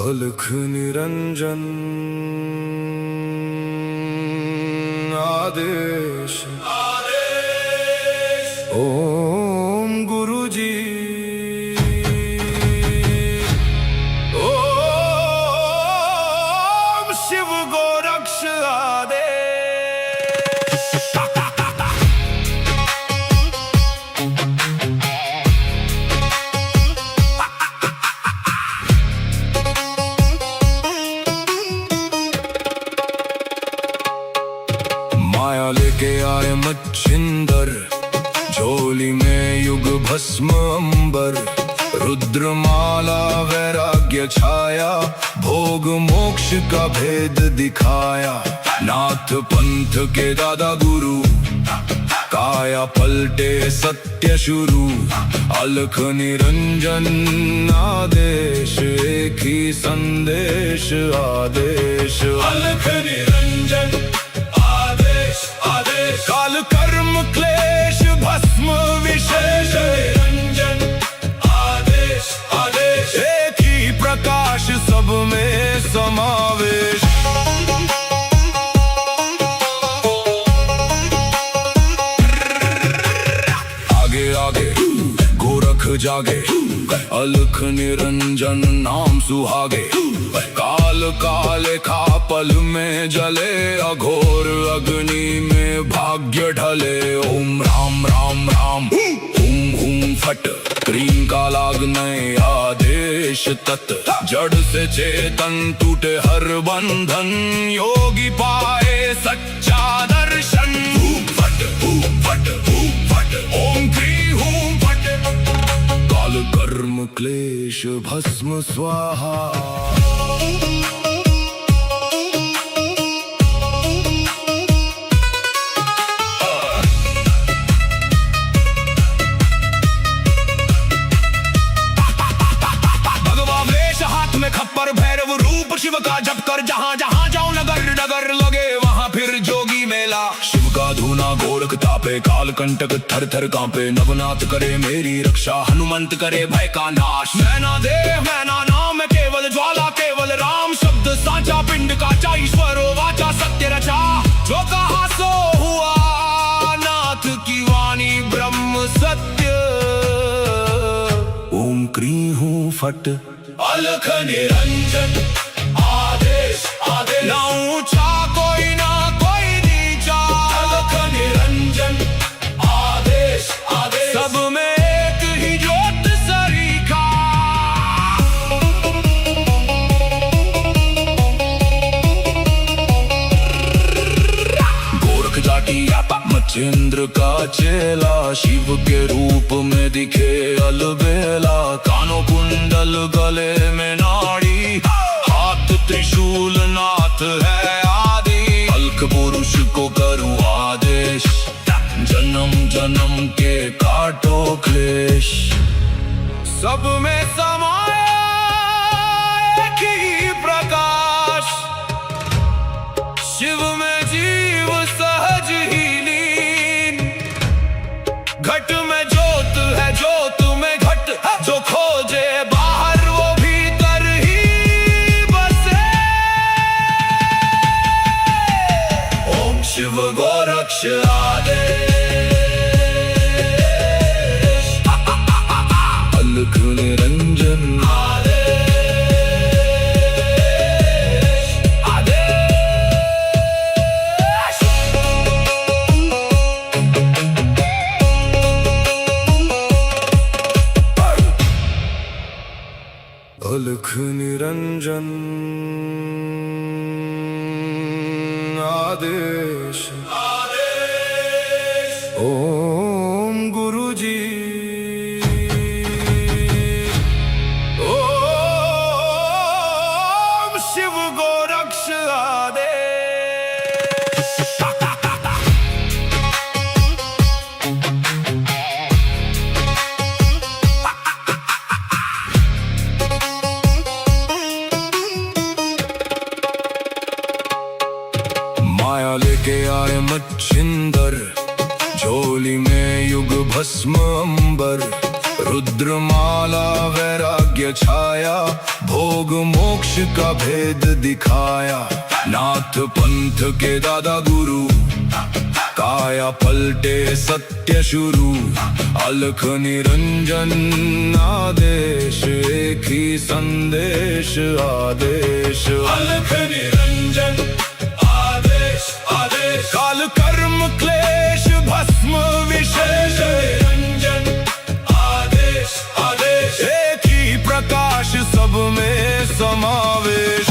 अलख निरंजन आदेश ओम गुरु जी ओम शिव गोरक्ष आदेश। माया लेके आए मच्छिंदर, झोली में युग भस्म अंबर। रुद्रमाला वैराग्य छाया, भोग मोक्ष का भेद दिखाया। नाथ पंथ के दादा गुरु, काया पलटे सत्य शुरू। अलख निरंजन आदेश, एक ही संदेश आदेश। अलख निरंजन काल कर्म क्लेश भस्म विशेष। निरंजन आदेश आदेश, एक ही प्रकाश सब में समावेश। आगे आगे गोरख जागे, अलख निरंजन नाम सुहागे। काल काले खा पल में जले, अघोर अग्नि में भाग्य ढले। ओम राम राम राम हुम हुम फट, क्रीम का लागने आदेश तत्। जड़ से चेतन टूटे हर बंधन, योगी पाए सच्चा दर्शन। हुम फट ओम क्री हुम फट, काल कर्म क्लेश भस्म स्वाहा। खप्पर भैरव रूप शिव का जप कर, जहाँ जहाँ जाऊं नगर नगर लगे वहाँ फिर जोगी मेला। शिव का धूना गोरख तापे, काल कंटक थर थर कांपे। नवनाथ करे मेरी रक्षा, हनुमंत करे भय का नाश। मैना देह मैना नाम केवल ज्वाला, केवल राम शब्द साचा। पिंड काचा ईश्वरो वाचा, सत्य रचा। जो कहा सो हुआ, नाथ की वाणी ब्रह्म सत्य। ओम क्री हूँ फट, अलख निरंजन आदेश आदेश। ना ऊंचा कोई ना कोई नीचा, अलख निरंजन आदेश आदेश। सब में एक ही ज्योत सरीखा। गोरख जाटी मच्छिंद्र का चेला, शिव के रूप में दिखे अलबेला। कानों कुंडल गले में नाड़ी, हाथ त्रिशूल नाथ है आदि। अलख पुरुष को करूं आदेश, जन्म जन्म के काटो क्लेश। सब में समाया एक ही प्रकाश, शिव में जीव सहज ही लीन। घट में ज्योत है, ज्योत में घट। जो खोजे बाहर वो भीतर ही बसे। ओम शिव गोरक्ष आदेश। अलख निरंजन अलख निरंजन आदेश ओम गुरु जी ओम शिव गोरक्ष आदेश। माया लेके आए मच्छिंदर, झोली में युग भस्म अंबर। रुद्रमाला वैराग्य वैराग्य छाया, भोग मोक्ष का भेद दिखाया। नाथ पंथ के दादा गुरु, काया पलटे सत्य शुरू। अलख निरंजन आदेश, एक ही संदेश आदेश। अलख निरंजन आदेश आदेश, काल कर्म क्लेश भस्म विशेष। निरंजन आदेश आदेश, एक ही प्रकाश सब में समावेश।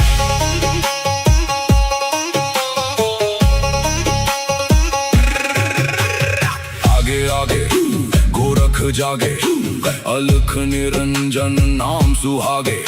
आगे आगे गोरख जागे, अलख निरंजन नाम सुहागे।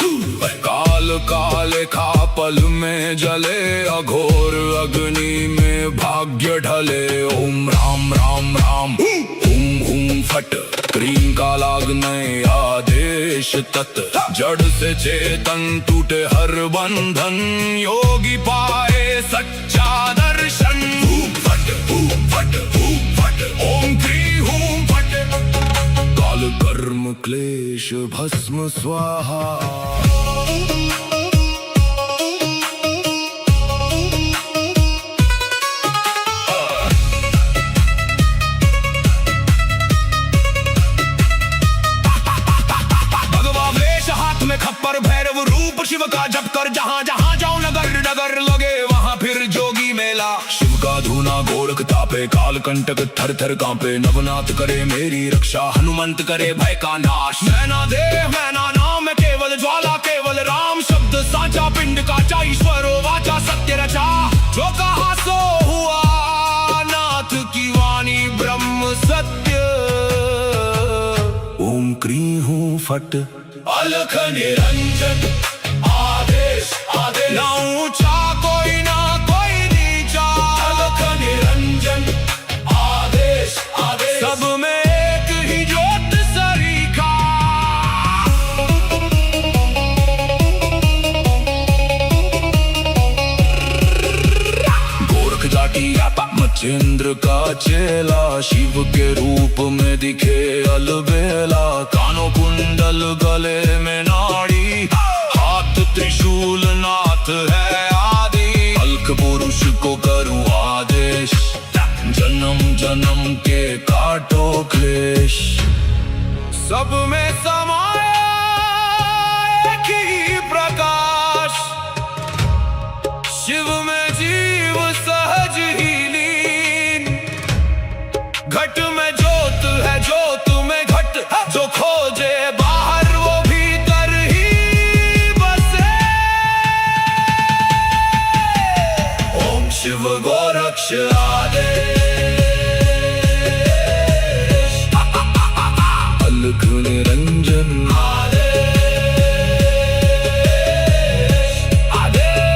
काल काले खा पल में जले, अघोर अग्नि में भाग्य ढले। ओम राम राम राम हुम हुम फट, क्रीम का लागने आदेश तत्। जड़ से चेतन टूटे हर बंधन, योगी पाए सच्चा दर्शन। हुम फट हुम फट हुम फट, ओम क्री हुम फट। काल कर्म क्लेश भस्म स्वाहा। खप्पर भैरव रूप शिव का जप कर, जहाँ जहाँ जाऊं नगर नगर लगे वहाँ फिर जोगी मेला। शिव का धूना गोरख तापे, काल कंटक थर थर कांपे। नवनाथ करे मेरी रक्षा, हनुमंत करे भय का नाश। मैना देह मैना नाम है केवल ज्वाला, केवल राम शब्द साचा। पिंड काचा ईश्वरो वाचा, सत्य रचा जो कहा सो हुआ। नाथ की वाणी ब्रह्म सत्य। ओम क्री हूँ फट, अलख निरंजन आदेश आदेश। ना ऊंचा कोई ना कोई नीचा, अलख निरंजन आदेश आदेश। सब में एक ही ज्योत सरीखा। गोरख जाटी मच्छिंद्र का चेला, शिव के रूप में दिखे अलबेला। कानों कुंडल गले में नाड़ी, हाथ त्रिशूल नाथ है आदि। अलख पुरुष को करूं आदेश, जन्म जन्म के काटो क्लेश। सब में समाया एक ही प्रकाश, शिव में जीव सहज ही लीन। घट में ज्योत है, ज्योत में घट, जो खोजे बाहर वो भीतर ही बसे। ओम शिव गोरक्ष आदेश, अलख निरंजन आदेश आदेश।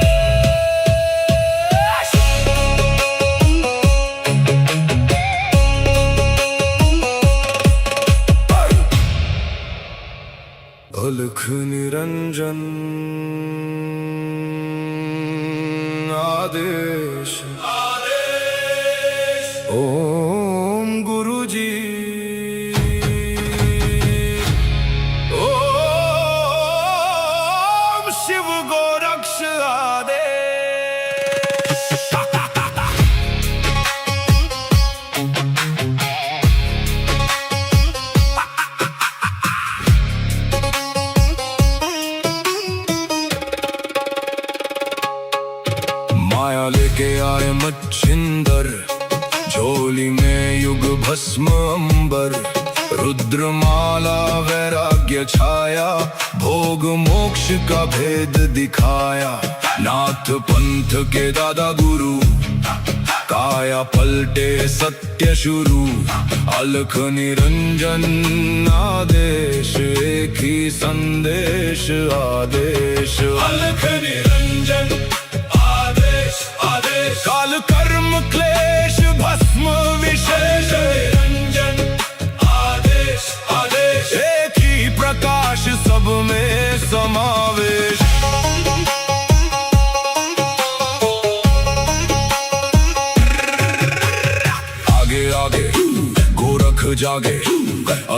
अलख निरंजन आदेश आदेश। ओम गुरु जी, ओम शिव गोरक्ष आदेश। माया लेके आए मच्छिंदर, झोली में युग भस्म अंबर। रुद्रमाला वैराग्य छाया, भोग मोक्ष का भेद दिखाया। नाथ पंथ के दादा गुरु, काया पलटे सत्य शुरू। अलख निरंजन आदेश, एक ही संदेश आदेश। अलख निरंजन आदेश आदेश, काल कर्म क्लेश भस्म विशेष। निरंजन आदेश आदेश, एक ही प्रकाश सब में समावेश। आगे आगे गोरख जागे,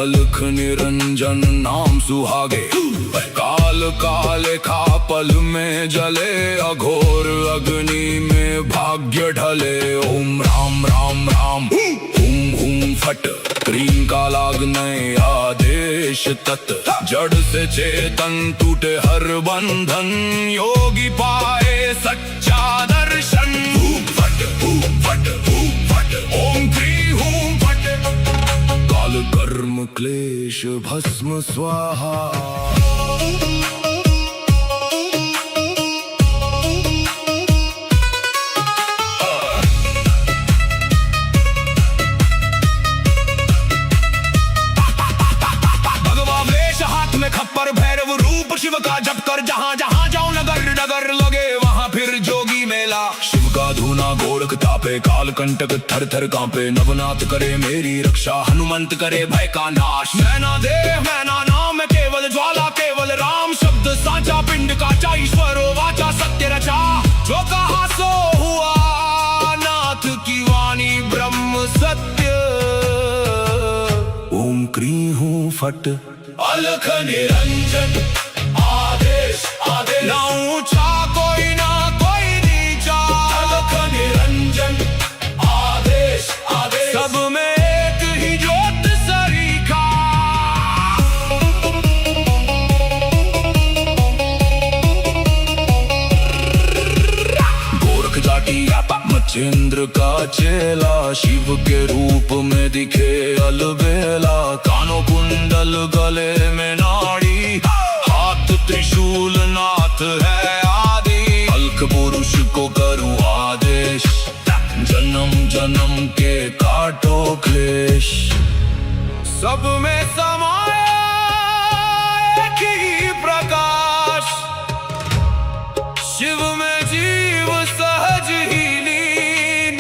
अलख निरंजन नाम सुहागे। काल काले खा पल में जले, अघोर अग्नि में भाग्य ढले। ओम राम राम राम हुम हुम फट, क्रीम का लागने आदेश तत्। जड़ से चेतन टूटे हर बंधन, योगी पाए सच्चा दर्शन। फट फट फट, ओम क्री हूं फट, काल कर्म क्लेश भस्म स्वाहा। खप्पर भैरव रूप शिव का जप कर, जहाँ जहाँ जाऊं नगर नगर लगे वहाँ फिर जोगी मेला। शिव का धूना गोरख तापे, काल कंटक थर थर कांपे। नवनाथ करे मेरी रक्षा, हनुमंत करे भय का नाश। मैना देह मैना नाम केवल ज्वाला, केवल राम शब्द साचा। पिंड काचा ईश्वरो वाचा, सत्य रचा जो कहा सो हुआ। नाथ की वाणी ब्रह्म सत्य। ओम क्री हूं फट, अलख निरंजन आदेश आदेश। ना ऊंचा कोई ना कोई नीचा, अलख निरंजन आदेश आदेश। सब में एक ही ज्योत सरीखा। गोरख जाटी मच्छिंद्र का चेला, शिव के रूप में दिखे अलबेला। कानों कुंडल गले में नाड़ी, हाथ त्रिशूल नाथ है आदि। अलख पुरुष को करूं आदेश, जन्म जन्म के काटो क्लेश। सब में समाया एक ही प्रकाश, शिव में जीव सहज ही लीन।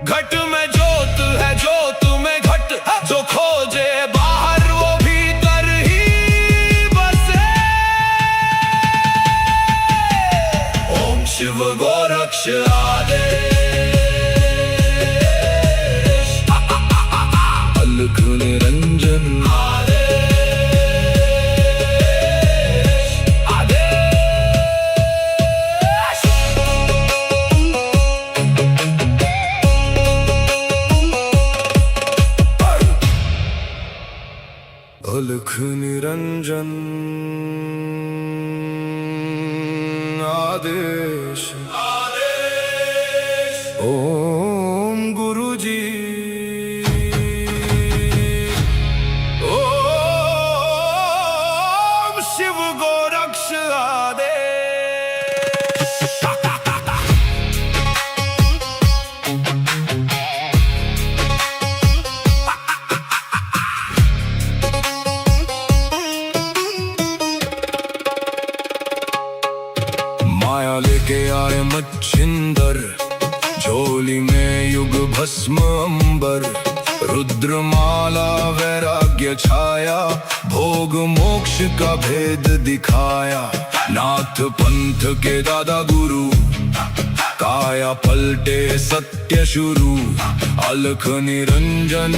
घट में ज्योत है ज्योत में घट, जो खोजे बाहर वो भीतर ही बसे। ओम शिव गोरक्ष आदेश। अलख निरंजन आदेश आदेश। अलख निरंजन आदेश आदेश। ओम गुरु जी। ओम शिव गोरक्ष आदेश। माया लेके आए मच्छिंदर, झोली में युग भस्म अंबर। रुद्रमाला वैराग्य छाया, भोग मोक्ष का भेद दिखाया। नाथ पंथ के दादा गुरु, काया पलटे सत्य शुरू। अलख निरंजन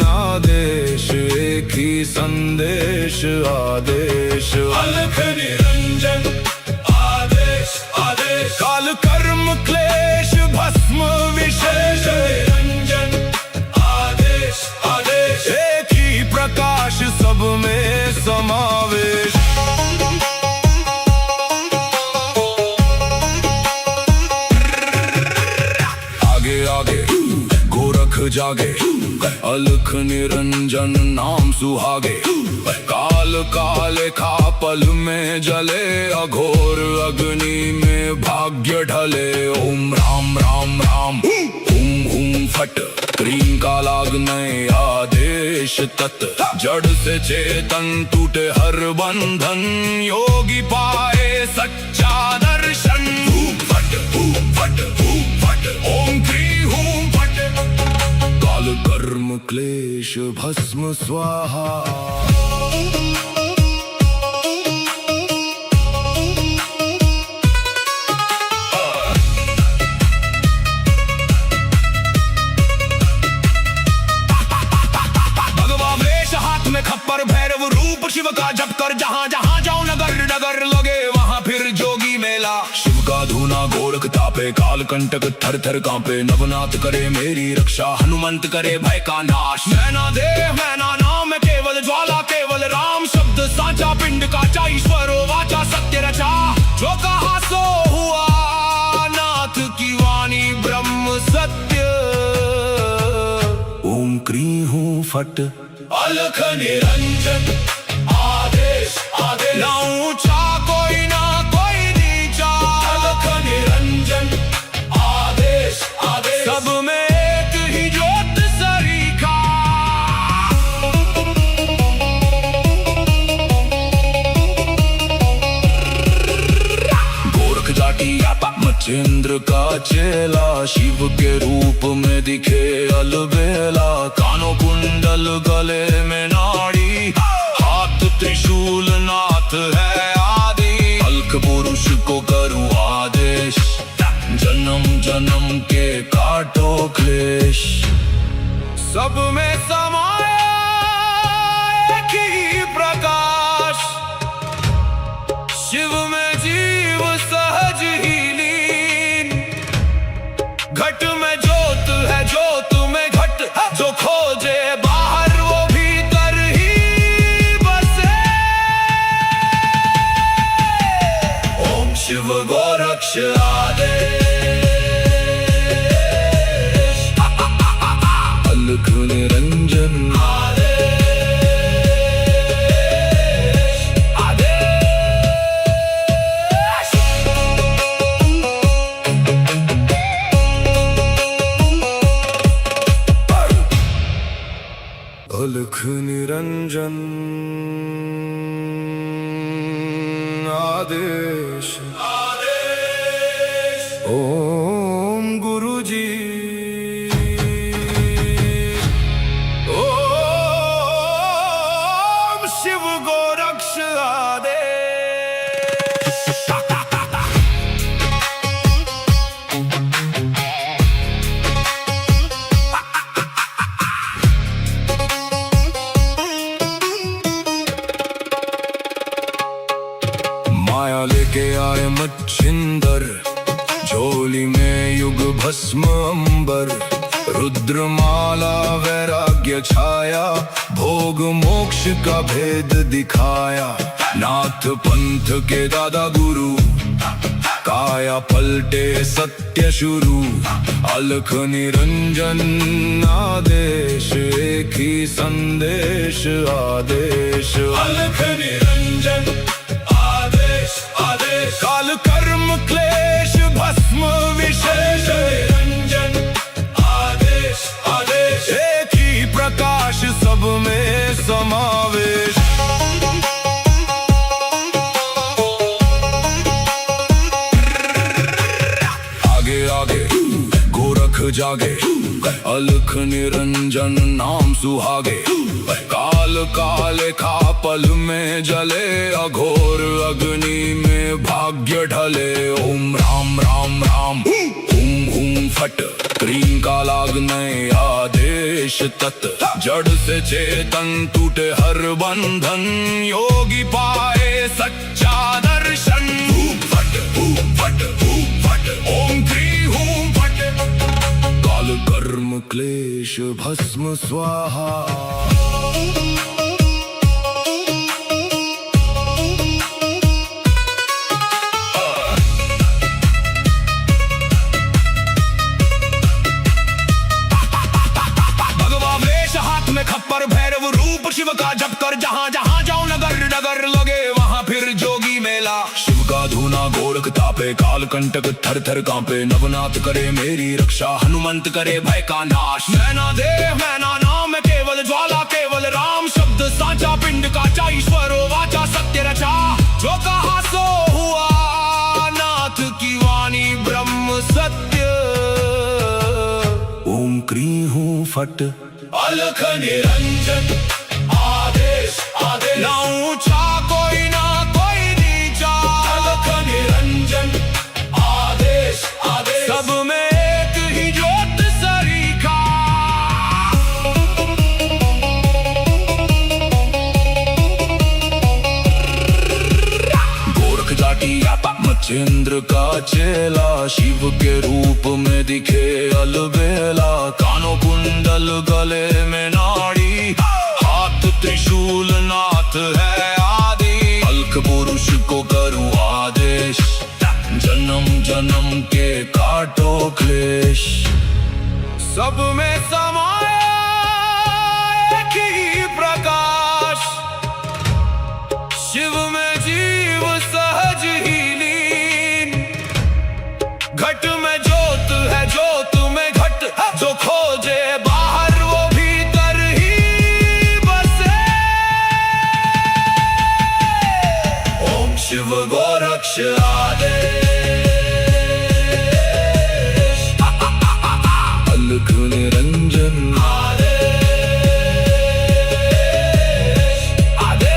आदेश, एक ही संदेश आदेश। अलख निरंजन आदेश आदेश। काल कर्म क्लेश भस्म विशेष। निरंजन आदेश आदेश। एक ही प्रकाश सब में समावेश। आगे आगे गोरख जागे, अलख निरंजन नाम सुहागे। काल काले खा पल में जले, अघोर अग्नि में भाग्य ढले। ओम राम राम राम हुम हुम फट, क्रीम का लागने आदेश तत्। जड़ से चेतन टूटे हर बंधन, योगी पाए सच्चा दर्शन। फट फट फट, ओम क्री हूं फट, काल कर्म क्लेश भस्म स्वाहा। भगवा तापे काल कंटक थर थर कांपे नवनाथ करे मेरी रक्षा हनुमंत करे भय का नाश मैना देह मैना नाम है केवल ज्वाला केवल राम शब्द साचा पिंड काचा ईश्वरो वाचा सत्य रचा जो कहा सो हुआ नाथ की वाणी ब्रह्म सत्य ओम क्री हूँ फट अलख निरंजन आदेश आदेश ना ऊंचा कोई ना कोई नीचा अलख निरंजन आदेश आदेश सब में एक ही ज्योत सरीखा गोरख जाटी मचेंद्र का चेला शिव के रूप में दिखे अलबेला कानों कुंडल गले में नाड़ी हाथ त्रिशूल नाथ है आदि अलख पुरुष को करूँ आदेश जन्म जन्म के काटो क्लेश सब में समाया एक ही प्रकाश शिव में जीव सहज ही लीन घट में ज्योत है ज्योत में घट जो खोजे बाहर वो भीतर ही बसे ओम शिव गोरक्ष आदेश अलख निरंजन अलख निरंजन आदेश ओम गुरु जी ओम शिव गोरक्ष आदेश माया लेके आए मच्छिंदर झोली में युग भस्म अंबर रुद्रमाला वैराग्य छाया भोग मोक्ष का भेद दिखाया नाथ पंथ के दादा गुरु काया पलटे सत्य शुरू अलख निरंजन आदेश एक ही संदेश आदेश अलख निरंजन आदेश आदेश काल कर्म क्लेश भस्म विशेष निरंजन आदेश आदेश एक ही प्रकाश सब में समावेश आगे आगे गोरख जागे अलख निरंजन नाम सुहागे काल काले खा पल में जले अघोर अग्नि में भाग्य ढले ओम राम राम राम हूं हूं फट क्रीम का लागने आदेश तत् जड़ से चेतन टूटे हर बंधन योगी पाए सच्चा दर्शन फट ओम क्री हूं फट काल कर्म क्लेश भस्म स्वाहा खप्पर भैरव रूप शिव का जप कर जहाँ जहाँ जाओ नगर नगर लगे वहाँ फिर जोगी मेला शिव का धूना गोरख तापे काल कंटक थर थर कांपे नवनाथ करे मेरी रक्षा हनुमंत करे भय का नाश मैना देह मैना नाम है केवल ज्वाला केवल राम शब्द साचा पिंड काचा ईश्वरो वाचा सत्य रचा जो कहा सो हुआ नाथ की वाणी ब्रह्म सत्य ओम क्री हूँ फट अलख निरंजन आदेश आदेश ना ऊंचा कोई ना कोई नीचा अलख निरंजन आदेश आदेश सब में एक ही ज्योत सरीखा गोरख जाटी मचेंद्र का चेला शिव के रूप में दिखे अलबेला। कानों कुंडल गले में नाड़ी, हाथ त्रिशूल नाथ है आदि। अलख पुरुष को करूँ आदेश, जन्म जन्म के काटो क्लेश। सब में समाया एक ही प्रकाश, शिव में जीव सहज ही लीन। घट में ज्योत है, ज्योत में घट, जो खोजे बाहर वो भीतर ही बसे। ओम शिव गोरक्ष आदेश, अलख निरंजन आदेश, आदेश।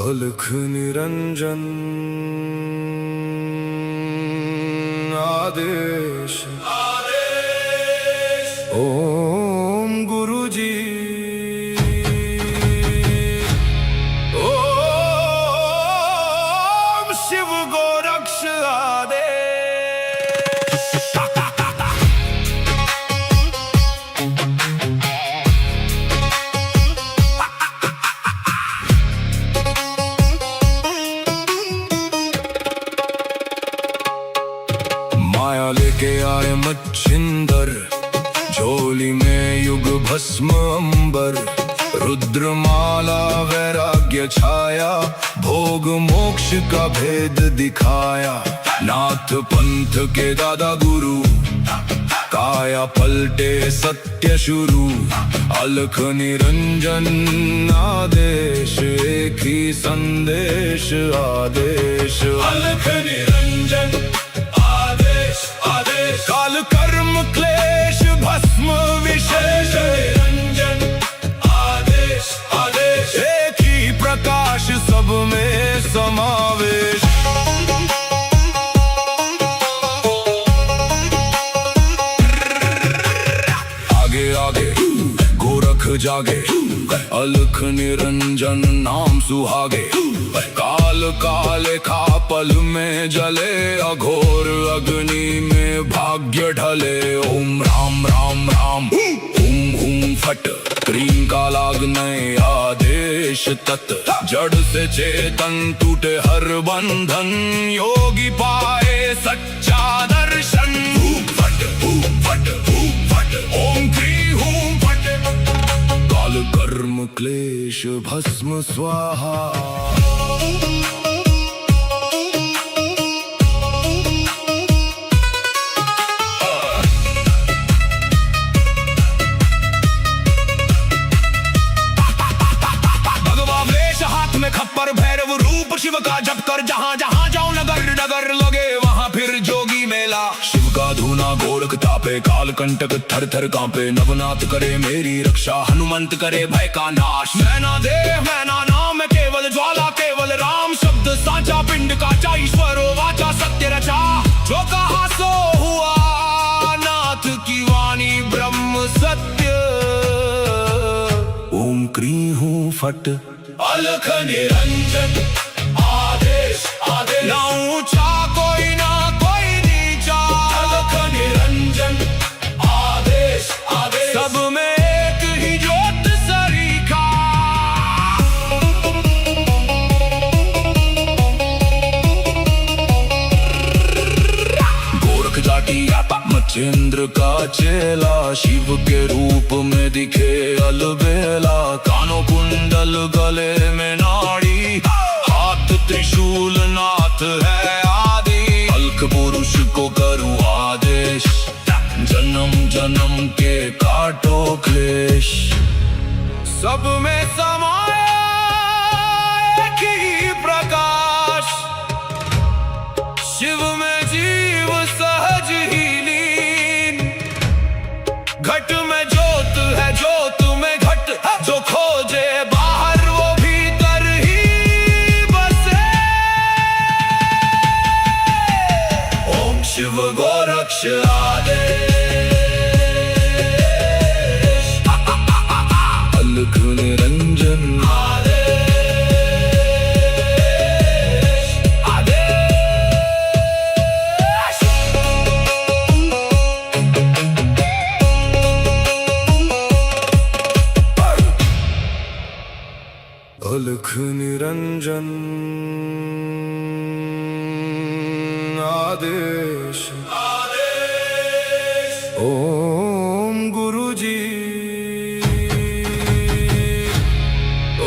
अलख निरंजन आदेश, आदेश। ओम गुरुजी, ओम शिव गोरक्ष आदेश। माया लेके आए मच्छिंदर, झोली में युग भस्म अंबर। रुद्रमाला वैराग्य छाया, भोग मोक्ष का भेद दिखाया। नाथ पंथ के दादा गुरु, काया पलटे सत्य शुरू। अलख निरंजन आदेश, एक ही संदेश आदेश। अलख निरंजन आदेश, आदेश। काल कर्म क्लेश भस्म विशेष, निरंजन आदेश, आदेश। एक ही प्रकाश सब में समावेश। आगे आगे गोरख जागे, अलख निरंजन नाम सुहागे। काल काले खा पल में जले, अघोर अग्नि में भाग्य ढले। ओम राम राम राम, हुम हुम फट, क्रीम का लागने आदेश तत्। जड़ से चेतन टूटे हर बंधन, योगी पाए सच्चा दर्शन। फट फट फट, ओम क्री हूम फट। काल कर्म क्लेश भस्म स्वाहा। खप्पर भैरव रूप शिव का जप कर, जहाँ जहाँ जाऊं नगर नगर लगे वहाँ फिर जोगी मेला। शिव का धूना गोरख तापे, काल कंटक थर थर कांपे। नवनाथ करे मेरी रक्षा, हनुमंत करे भय का नाश। मैना देव मैना नाम केवल ज्वाला, केवल राम शब्द साचा। पिंड का ईश्वर वाचा, सत्य रचा। जो कहा सो हुआ, नाथ की वाणी ब्रह्म सत्य। ओम क्री हूँ फट, अलख निरंजन आदेश, आदेश। ना ऊंचा कोई ना कोई नीचा, अलख निरंजन आदेश, आदेश। सब में एक ही ज्योत सरीखा। गोरख जाटी मचेंद्र का चेला, शिव के रूप में दिखे अलबेला। कानों कुंडल गले में नाड़ी, हाथ त्रिशूल नाथ है आदि। अलख पुरुष को करूँ आदेश, जन्म जन्म के काटो क्लेश। सब में समाया एक ही प्रकाश, शिव में जीव सहज ही लीन। घट में ज्योत है, ज्योत में घट, जो खोजे बाहर वो भीतर ही बसे। ओम शिव गोरक्ष आदेश। अलख निरंजन आदेश ओम गुरुजी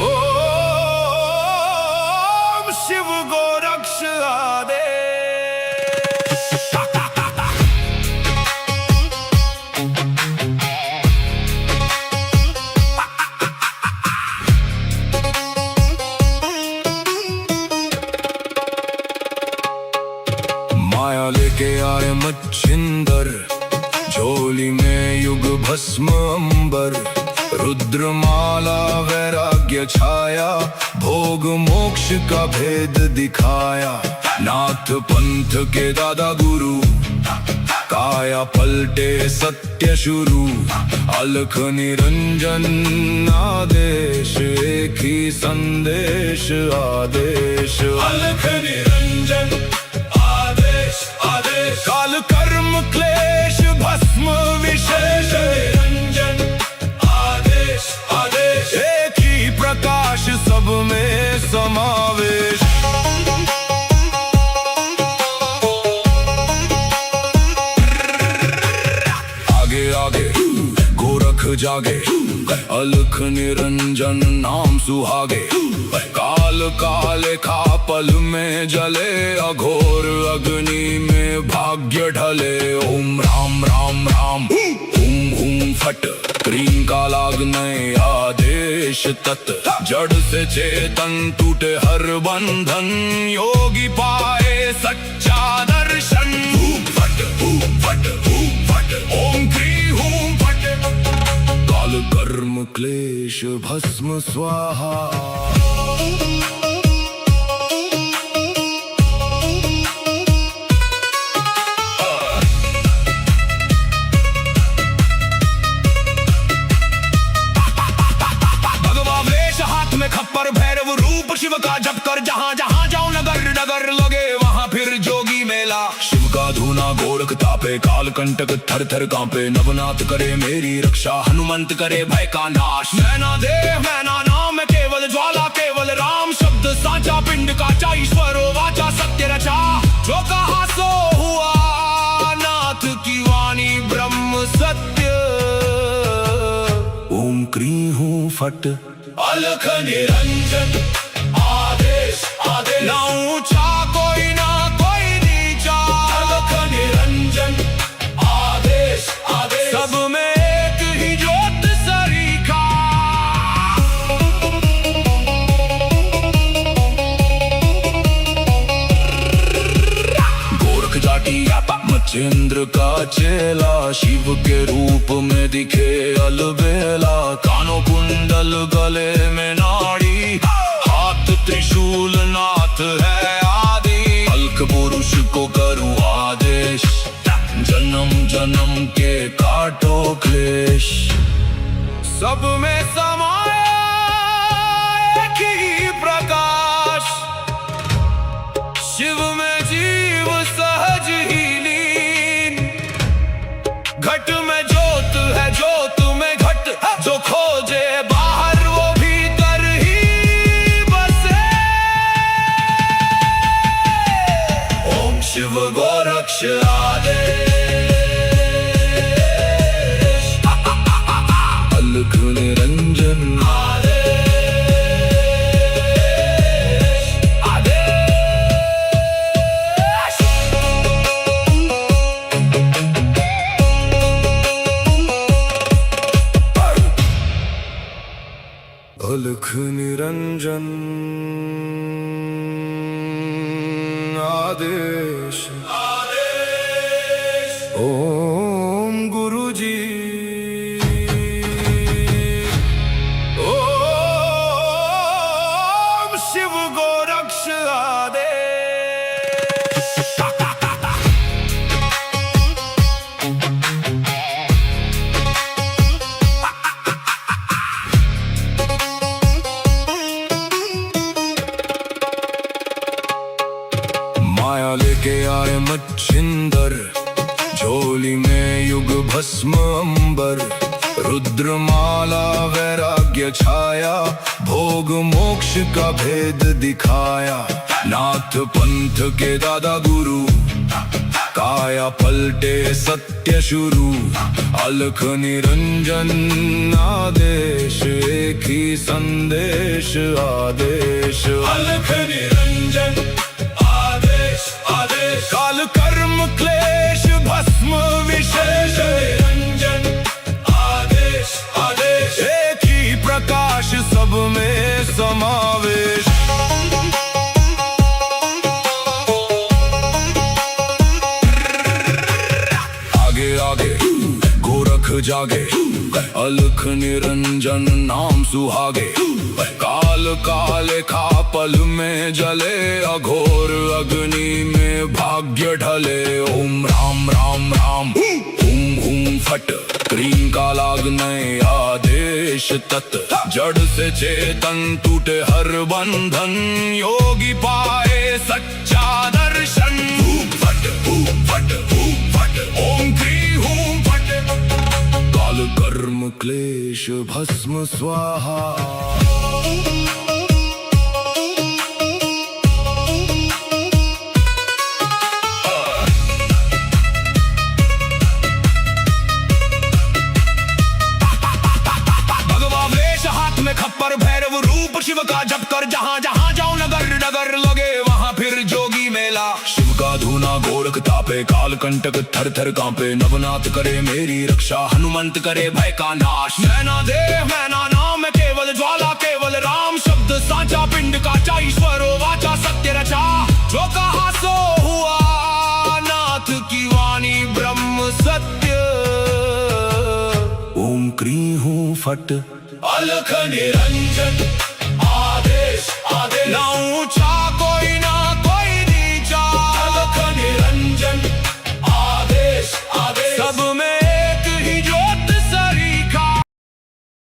ओम शिव गोरक्ष आदेश। माया लेके आए मच्छिंदर, झोली में युग भस्म अंबर, रुद्रमाला वैराग्य छाया, भोग मोक्ष का भेद दिखाया। नाथ पंथ के दादा गुरु, काया पलटे सत्य शुरू, अलख निरंजन आदेश, एक ही संदेश आदेश। अलख निरंजन काल कर्म क्लेश भस्म विशेष, निरंजन आदेश आदेश, एक ही प्रकाश सब में समावेश। आगे आगे गोरख जागे, अलख निरंजन नाम सुहागे, काल काले खा पल में जले, अघोर अग्नि में भाग्य ढले। ओम राम राम राम हुम हुम फट, क्रीम का लागने आदेश तत्, जड़ से चेतन टूटे हर बंधन, योगी पाए सच्चा दर्शन। हुम फट ओम क्री हुम फट, काल कर्म क्लेश भस्म स्वाहा। खप्पर भैरव रूप शिव का जप कर, जहाँ जहाँ जाओ नगर नगर लगे वहाँ फिर जोगी मेला। शिव का धूना गोरख तापे, काल कंटक थर थर कांपे, नवनाथ करे मेरी रक्षा, हनुमंत करे भय का नाश। मैना देह मैना नाम केवल ज्वाला, केवल राम शब्द साचा, पिंड काचा ईश्वरो वाचा सत्य रचा। जो कहा सो हुआ, नाथ की वाणी ब्रह्म सत्य। ओम क्री हूँ फट, अलख निरंजन आदेश आदेश, ना ऊंचा कोई ना कोई नीचा, अलख निरंजन आदेश आदेश, सब में एक ही ज्योत सरीखा। गोरख जाटी मच्छिंद्र का चेला, शिव के रूप में दिखे अलबेला। कानों कुंडल गले में नाड़ी, हाथ त्रिशूल नाथ है आदि, अलख पुरुष को करूं आदेश, जन्म जन्म के काटो क्लेश। सब में समाया एक ही प्रकाश, शिव में जीव सहज ही लीन। घट में ज्योत है ज्योत में घट, जो खोजे बाहर वो भीतर ही बसे। ओम शिव गोरक्ष आदेश, अलख निरंजन अलख निरंजन आदेश आदेश। ओम गुरुजी ओम शिव गोरक्ष आदेश। माया लेके आए मच्छिंदर, झोली में युग भस्म अंबर, रुद्रमाला वैराग्य छाया, भोग मोक्ष का भेद दिखाया। नाथ पंथ के दादा गुरु, काया पलटे सत्य शुरू। अलख निरंजन आदेश, एक ही संदेश आदेश। अलख निरंजन आदेश आदेश, काल कर्म क्लेश भस्म विशेष। निरंजन आदेश आदेश, एक ही प्रकाश सब में समावेश। आगे आगे गोरख जागे, अलख निरंजन नाम सुहागे। काल काले खा पल में जले, अघोर अग्नि में भाग्य ढले। ओम राम राम राम हुम हुम फट, क्रीम का लागने आदेश तत्। जड़ से चेतन टूटे हर बंधन, योगी पाए सच्चा दर्शन। फट फट फट, ओम क्री हूं फट। काल कर्म क्लेश भस्म स्वाहा। खप्पर भैरव रूप शिव का जप कर, जहाँ जहाँ जाऊं नगर नगर लगे वहाँ फिर जोगी मेला। शिव का धूना गोरख तापे, काल कंटक थर थर कांपे। नवनाथ करे मेरी रक्षा, हनुमंत करे भय का नाश। मैना देह मैना नाम केवल ज्वाला, केवल राम शब्द साचा। पिंड का ईश्वरो वाचा, सत्य रचा। जो कहा सो हुआ, नाथ की वाणी ब्रह्म सत्य। ओम क्री हूं फट, अलख निरंजन आदेश आदेश। ना ऊंचा